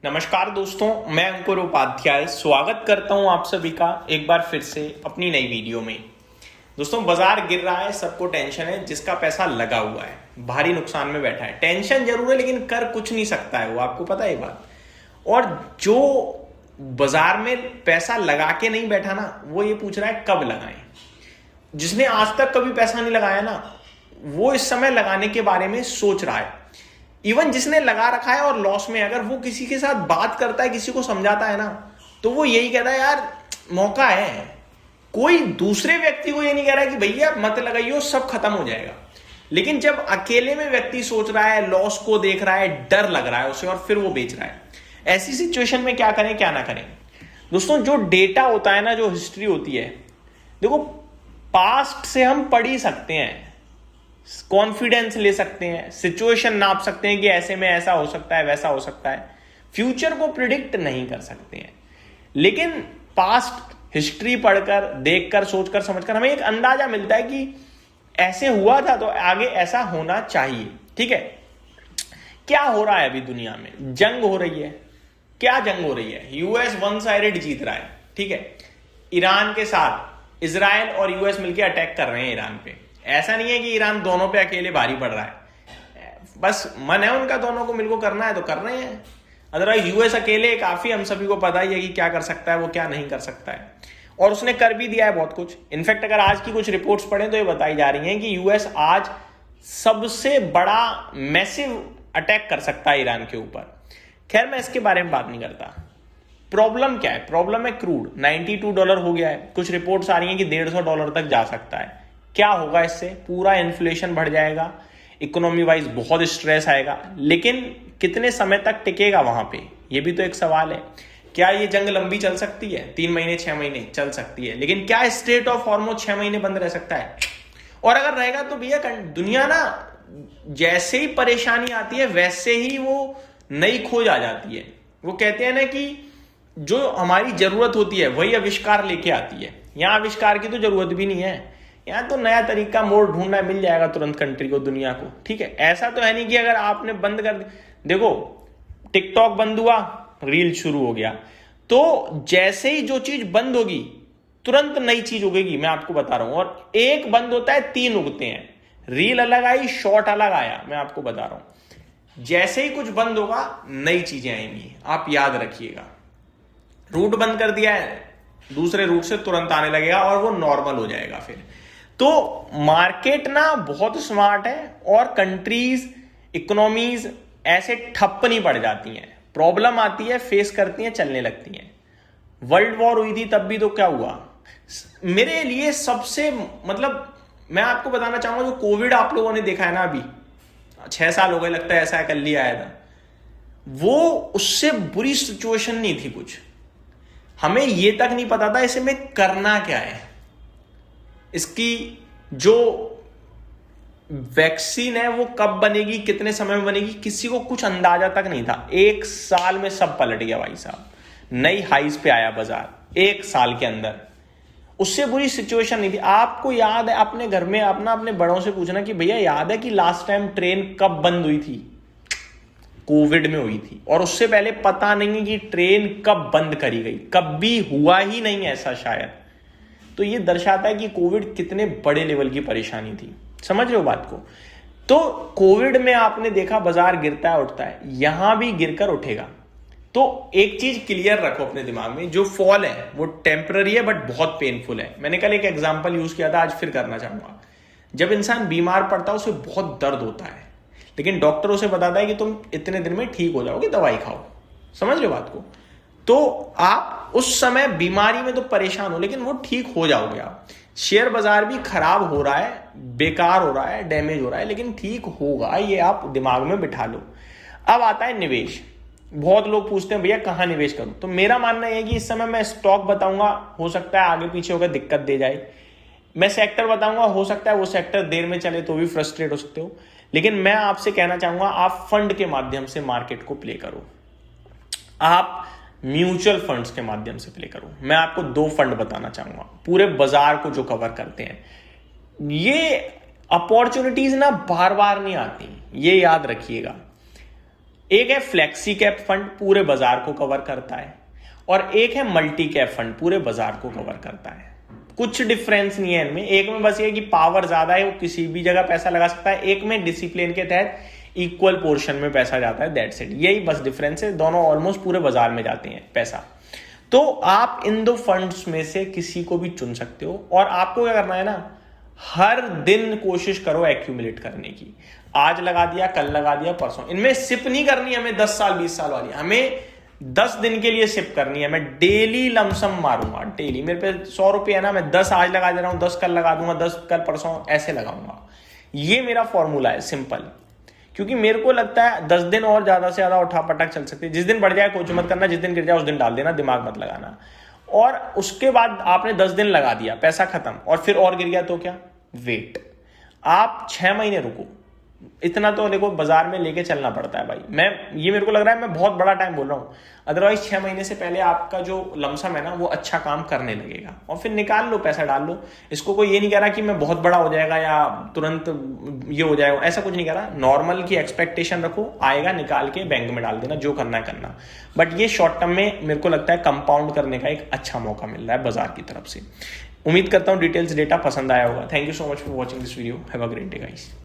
नमस्कार दोस्तों, मैं अंकुर उपाध्याय स्वागत करता हूं आप सभी का एक बार फिर से अपनी नई वीडियो में। दोस्तों, बाजार गिर रहा है, सबको टेंशन है, जिसका पैसा लगा हुआ है भारी नुकसान में बैठा है। टेंशन जरूर है लेकिन कर कुछ नहीं सकता है वो, आपको पता है ये बात। और जो बाजार में पैसा लगा के नहीं बैठा ना, वो ये पूछ रहा है कब लगाएं। जिसने आज तक कभी पैसा नहीं लगाया ना, वो इस समय लगाने के बारे में सोच रहा है। इवन जिसने लगा रखा है और लॉस में, अगर वो किसी के साथ बात करता है, किसी को समझाता है ना, तो वो यही कहता है यार मौका है। कोई दूसरे व्यक्ति को ये नहीं कह रहा है कि भैया मत लगाइयो सब खत्म हो जाएगा। लेकिन जब अकेले में व्यक्ति सोच रहा है, लॉस को देख रहा है, डर लग रहा है उसे और फिर वो बेच रहा है, ऐसी सिचुएशन में क्या करें क्या ना करें। दोस्तों, जो डेटा होता है ना, जो हिस्ट्री होती है, देखो पास्ट से हम पढ़ ही सकते हैं, कॉन्फिडेंस ले सकते हैं, सिचुएशन नाप सकते हैं कि ऐसे में ऐसा हो सकता है, वैसा हो सकता है। फ्यूचर को प्रिडिक्ट नहीं कर सकते हैं, लेकिन पास्ट हिस्ट्री पढ़कर, देखकर, सोचकर, समझकर हमें एक अंदाजा मिलता है कि ऐसे हुआ था तो आगे ऐसा होना चाहिए। ठीक है, क्या हो रहा है अभी दुनिया में? जंग हो रही है। क्या जंग हो रही है? यूएस वन साइडेड जीत रहा है। ठीक है, ईरान के साथ इजराइल और यूएस मिलकर अटैक कर रहे हैं ईरान पे। ऐसा नहीं है कि ईरान दोनों पे अकेले भारी पड़ रहा है, बस मन है उनका दोनों को मिलकर करना है तो कर रहे हैं। अदरवाइज यूएस अकेले काफी, हम सभी को पता ही है कि क्या कर सकता है, वो क्या नहीं कर सकता है, और उसने कर भी दिया है बहुत कुछ। इनफैक्ट अगर आज की कुछ रिपोर्ट्स पढ़ें तो ये बताई जा रही हैं कि यूएस आज सबसे बड़ा मैसिव अटैक कर सकता है ईरान के ऊपर। खैर, मैं इसके बारे में बात नहीं करता। प्रॉब्लम क्या है? प्रॉब्लम है क्रूड $92 हो गया है। कुछ रिपोर्ट्स आ रही हैं कि $150 तक जा सकता है। क्या होगा इससे? पूरा इन्फ्लेशन बढ़ जाएगा, इकोनॉमी वाइज बहुत स्ट्रेस आएगा। लेकिन कितने समय तक टिकेगा वहां पे, ये भी तो एक सवाल है। क्या ये जंग लंबी चल सकती है? 3 महीने 6 महीने चल सकती है, लेकिन क्या स्ट्रेट ऑफ हॉर्मोज 6 महीने बंद रह सकता है? और अगर रहेगा तो भैया दुनिया ना, जैसे ही परेशानी आती है वैसे ही वो नई खोज आ जाती है। वो कहते हैं ना कि जो हमारी जरूरत होती है वही आविष्कार लेके आती है। यहां आविष्कार की तो जरूरत भी नहीं है, यहाँ तो नया तरीका, मोड़ ढूंढना मिल जाएगा तुरंत कंट्री को, दुनिया को। ठीक है, ऐसा तो है नहीं कि अगर आपने बंद कर देखो, टिकटॉक बंद हुआ, रील शुरू हो गया, तो जैसे ही जो चीज बंद होगी तुरंत नई चीज उगेगी। मैं आपको बता रहा हूं। और एक बंद होता है 3 उगते हैं। रील अलग आई, शॉर्ट अलग आया, मैं आपको बता रहा हूं। जैसे ही कुछ बंद होगा नई चीजें आएंगी, आप याद रखिएगा। रूट बंद कर दिया है, दूसरे रूट से तुरंत आने लगेगा और वो नॉर्मल हो जाएगा फिर। तो मार्केट ना बहुत स्मार्ट है, और कंट्रीज, इकोनॉमीज ऐसे ठप नहीं पड़ जाती हैं। प्रॉब्लम आती है, फेस करती हैं, चलने लगती हैं। वर्ल्ड वॉर हुई थी तब भी तो क्या हुआ? मेरे लिए सबसे, मतलब मैं आपको बताना चाहूंगा, जो कोविड आप लोगों ने देखा है ना, अभी 6 साल हो गए लगता है, ऐसा कल ही आया था, वो उससे बुरी सिचुएशन नहीं थी कुछ। हमें ये तक नहीं पता था इसे में करना क्या है, इसकी जो वैक्सीन है वो कब बनेगी, कितने समय में बनेगी, किसी को कुछ अंदाजा तक नहीं था। 1 साल में सब पलट गया भाई साहब, नई हाइस पे आया बाजार 1 साल के अंदर। उससे बुरी सिचुएशन नहीं थी। आपको याद है, अपने घर में अपने बड़ों से पूछना कि भैया याद है कि लास्ट टाइम ट्रेन कब बंद हुई थी? कोविड में हुई थी। और उससे पहले पता नहीं कि ट्रेन कब बंद करी गई, कभी हुआ ही नहीं ऐसा शायद। तो ये दर्शाता है कि कोविड कितने बड़े लेवल की परेशानी थी। समझ रहे हो बात को? तो कोविड में आपने देखा बाजार गिरता है, उठता है, यहां भी गिरकर उठेगा। तो एक चीज क्लियर रखो अपने दिमाग में, जो फॉल है वो टेम्पररी है बट बहुत पेनफुल है। मैंने कल एक एग्जांपल यूज किया था, आज फिर करना चाहूंगा। जब इंसान बीमार पड़ता है उसे बहुत दर्द होता है, लेकिन डॉक्टर उसे बताता है कि तुम इतने दिन में ठीक हो जाओगे, दवाई खाओ। समझ रहे हो बात को? तो आप उस समय बीमारी में तो परेशान हो, लेकिन वो ठीक हो जाओगे आप। शेयर बाजार भी खराब हो रहा है, बेकार हो रहा है, डैमेज हो रहा है, लेकिन ठीक होगा, ये आप दिमाग में बिठा लो। अब आता है निवेश। बहुत लोग पूछते हैं भैया कहाँ निवेश करूं? तो मेरा मानना यह है कि इस समय मैं स्टॉक बताऊंगा, हो सकता है आगे पीछे होकर दिक्कत दे जाए। मैं सेक्टर बताऊंगा, हो सकता है वो सेक्टर देर में चले तो भी फ्रस्ट्रेट हो सकते हो। लेकिन मैं आपसे कहना चाहूंगा, आप फंड के माध्यम से मार्केट को प्ले करो, आप म्यूचुअल फंड्स के माध्यम से प्ले करो। मैं आपको 2 फंड बताना चाहूंगा पूरे बाजार को जो कवर करते हैं। ये अपॉर्चुनिटीज ना बार बार नहीं आती, ये याद रखिएगा। एक है फ्लेक्सी कैप फंड, पूरे बाजार को कवर करता है, और एक है मल्टी कैप फंड, पूरे बाजार को कवर करता है। कुछ डिफरेंस नहीं है इनमें, एक में बस ये कि पावर ज्यादा है, वो किसी भी जगह पैसा लगा सकता है, एक में डिसिप्लिन के तहत इक्वल पोर्शन में पैसा जाता है, दैट्स इट। यही बस डिफरेंस है, दोनों ऑलमोस्ट पूरे बाजार में जाते हैं पैसा। तो आप इन दो फंड्स में से किसी को भी चुन सकते हो, और आपको क्या करना है ना, हर दिन कोशिश करो एक्यूमुलेट करने की। आज लगा दिया, कल लगा दिया, परसों। इनमें सिप नहीं करनी हमें 10 साल 20 साल वाली, हमें 10 दिन के लिए सिप करनी है। मैं डेली लमसम मारूंगा, डेली। मेरे पे 100 रुपये है ना, मैं 10 आज लगा दे रहा हूं, 10 कल लगा दूंगा, 10 कल परसों ऐसे लगाऊंगा। ये मेरा फॉर्मूला है, सिंपल। क्योंकि मेरे को लगता है 10 दिन और ज्यादा से ज्यादा उठा पटक चल सकती है। जिस दिन बढ़ जाए कुछ मत करना, जिस दिन गिर जाए उस दिन डाल देना, दिमाग मत लगाना। और उसके बाद आपने 10 दिन लगा दिया, पैसा खत्म, और फिर और गिर गया तो क्या, वेट। आप 6 महीने रुको, इतना तो देखो बाजार में लेके चलना पड़ता है भाई। मेरे को लग रहा है मैं बहुत बड़ा टाइम बोल रहा हूं, अदरवाइज 6 महीने से पहले आपका जो लमसम है ना वो अच्छा काम करने लगेगा, और फिर निकाल लो, पैसा डाल लो। इसको कोई ये नहीं कह रहा कि मैं बहुत बड़ा हो जाएगा या तुरंत ये हो जाएगा, ऐसा कुछ नहीं कह रहा। नॉर्मल की एक्सपेक्टेशन रखो, आएगा, निकाल के बैंक में डाल देना, जो करना है करना। बट ये शॉर्ट टर्म में मेरे को लगता है कंपाउंड करने का एक अच्छा मौका मिल रहा है बाजार की तरफ से। उम्मीद करता हूं डिटेल्स डेटा पसंद आया होगा। Thank you so much for watching this video. Have a great day guys.